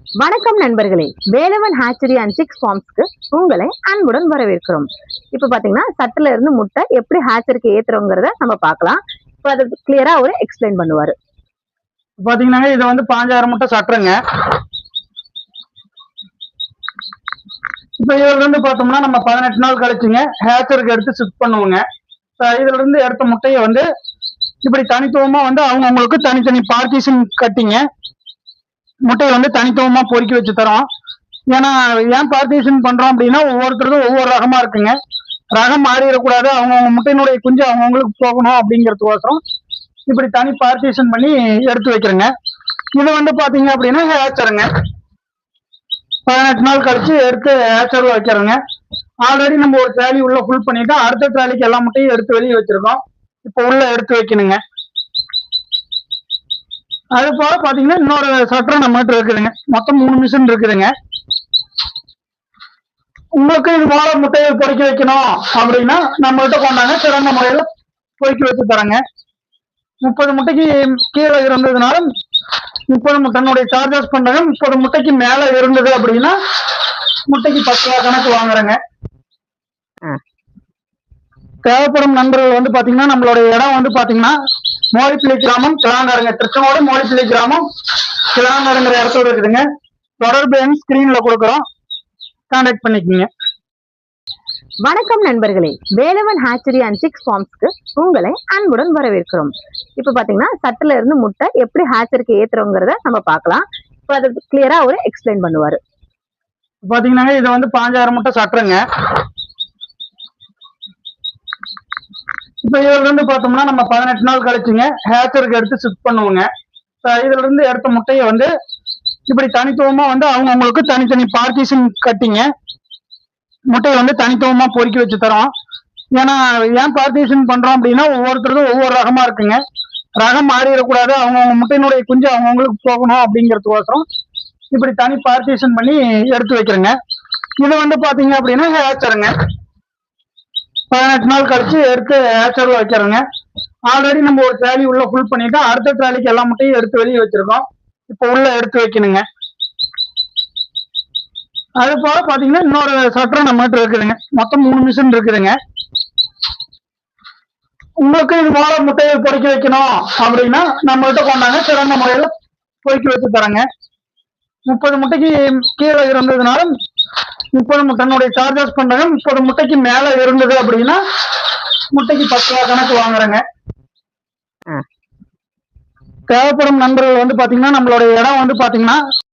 வணக்கம் நண்பர்களே, Velavan hatchery and six ஃபார்ம்ஸ்க்கு உங்களை அன்புடன் வரவேற்கிறோம். இப்ப பாத்தீங்கன்னா சட்டுல இருந்து முட்டை எப்படி ஹேச்சரிக்கு ஏத்துறோங்கிறத நம்ம பார்க்கலாம். இப்ப அதை கிளியரா அவரு எக்ஸ்பிளைன் பண்ணுவாரு. பாத்தீங்கன்னா இது வந்து 5000 முட்டை சட்டுறங்க. இப்ப இதுல இருந்து பார்த்தோம்னா நம்ம 18 நாள் கழிச்சுங்க ஹேச்சருக்கு எடுத்து ஷிஃப்ட் பண்ணுவோங்க. இதுல இருந்து எடுத்த முட்டையை வந்து இப்படி தனித்துவமா வந்து அவங்களுக்கு தனித்தனி பார்ட்டிஷன் கட்டிங்க முட்டையை வந்து தனித்துவமா பொறுக்கி வச்சு தரோம். ஏன்னா ஏன் பார்ட்டிஷன் பண்றோம் அப்படின்னா ஒவ்வொருத்தருக்கும் ஒவ்வொரு ரகமா இருக்குங்க. ரகம் மாறிடக்கூடாது, அவங்கவுங்க முட்டையினுடைய குஞ்சு அவங்கவுங்களுக்கு போகணும் அப்படிங்கிறதுக்கோசரம் இப்படி தனி பார்ட்டிஷன் பண்ணி எடுத்து வைக்கிறேங்க. இது வந்து பாத்தீங்க அப்படின்னா ஹேச்சருங்க. 18 நாள் கழிச்சு எடுத்து ஹேச்சர்ல வைக்கிறோங்க. ஆல்ரெடி நம்ம ஒரு ட்ராலி உள்ள ஃபுல் பண்ணிட்டோம். அடுத்த ட்ராலிக்கு எல்லா முட்டையும் எடுத்து வெளியே வச்சிருக்கோம். இப்போ உள்ள எடுத்து வைக்கணுங்க. அது போல பாத்தீங்கன்னா இன்னொரு சட்டரை நம்மகிட்ட இருக்குதுங்க. மொத்தம் 3 மிஷின் இருக்குதுங்க. உங்களுக்கு இது போல முட்டையை பொறிக்க வைக்கணும் அப்படின்னா நம்மகிட்ட கொண்டாங்க சிறந்த முறையில பொறிக்க வச்சு தரங்க. 30 முட்டைக்கு கீழே இருந்ததுனால 30 முட்டைனுடைய சார்ஜஸ் பண்றாங்க. 30 முட்டைக்கு மேல இருந்தது அப்படின்னா முட்டைக்கு 10 ரூபா கணக்கு வாங்குறேங்க. தேவைப்படும் நண்பர்கள் வந்து பாத்தீங்கன்னா நம்மளுடைய இடம் வந்து பாத்தீங்கன்னா மோலிப்பிள்ளை கிராமம் கிளாங்காடுங்க. திருச்செங்கோடு மோலிப்பிள்ளை கிராமம் கிளாங்காடுங்கிற இடத்துல இருக்குதுங்க. தொடர்பு எண் ஸ்கிரீன்ல கொடுக்குறோம், கான்டாக்ட் பண்ணிக்கோங்க. வணக்கம் நண்பர்களே, வேலவன் ஹேச்சரி அண்ட் சிக்ஸ் ஃபார்ம்ஸ்க்கு உங்களை அன்புடன் வரவேற்கிறோம். இப்ப பாத்தீங்கன்னா சட்டுல இருந்து முட்டை எப்படி ஹேச்சரிக்கு ஏத்துறோங்கிறத நம்ம பார்க்கலாம். இப்ப அதை கிளியரா அவரு எக்ஸ்பிளைன் பண்ணுவாரு. பாத்தீங்கன்னா இது வந்து 5000 முட்டை சட்டுறங்க. இப்ப இதுல இருந்து பார்த்தோம்னா நம்ம 18 நாள் கழிச்சுங்க ஹேச்சருக்கு எடுத்து ஷிஃப்ட் பண்ணுவோங்க. இதுல இருந்து எடுத்த முட்டையை வந்து இப்படி தனித்துவமா வந்து அவங்களுக்கு தனித்தனி பார்ட்டிஷன் கட்டிங்க முட்டையை வந்து தனித்துவமா பொறுக்கி வச்சு தரோம். ஏன்னா ஏன் பார்ட்டிஷன் பண்றோம் அப்படின்னா ஒவ்வொருத்தருக்கும் ஒவ்வொரு ரகமா இருக்குங்க. ரகம் மாறிடக்கூடாது, அவங்கவுங்க முட்டையினுடைய குஞ்சு அவங்கவுங்களுக்கு போகணும் அப்படிங்கிறதுக்கோசரம் இப்படி தனி பார்ட்டிஷன் பண்ணி எடுத்து வைக்கிறேங்க. இது வந்து பாத்தீங்க அப்படின்னா ஹேச்சருங்க. 18 நாள் கழிச்சு எடுத்து ஹேச்சர்ல வைக்கிறோங்க. ஆல்ரெடி நம்ம ஒரு ட்ராலி உள்ள ஃபுல் பண்ணிட்டோம். அடுத்த ட்ராலிக்கு எல்லா முட்டையும் எடுத்து வெளியே வச்சிருக்கோம். இப்போ உள்ள எடுத்து வைக்கணுங்க. அது போல பாத்தீங்கன்னா இன்னொரு சட்டரை நம்மகிட்ட இருக்குதுங்க. மொத்தம் 3 மிஷின் இருக்குதுங்க. உங்களுக்கு இது போல முட்டையை பொறிக்க வைக்கணும் அப்படின்னா நம்மகிட்ட கொண்டாங்க சிறந்த முறையில பொறிக்க வச்சு தரங்க. 30 முட்டைக்கு கீழே இருந்ததுனால 30 முட்டைனுடைய சார்ஜஸ் பண்றாங்க. 30 முட்டைக்கு மேல இருந்தது அப்படின்னா முட்டைக்கு 10 ரூபா கணக்கு வாங்குறேங்க. தேவைப்படும் நண்பர்கள் வந்து பாத்தீங்கன்னா நம்மளுடைய இடம் வந்து பாத்தீங்கன்னா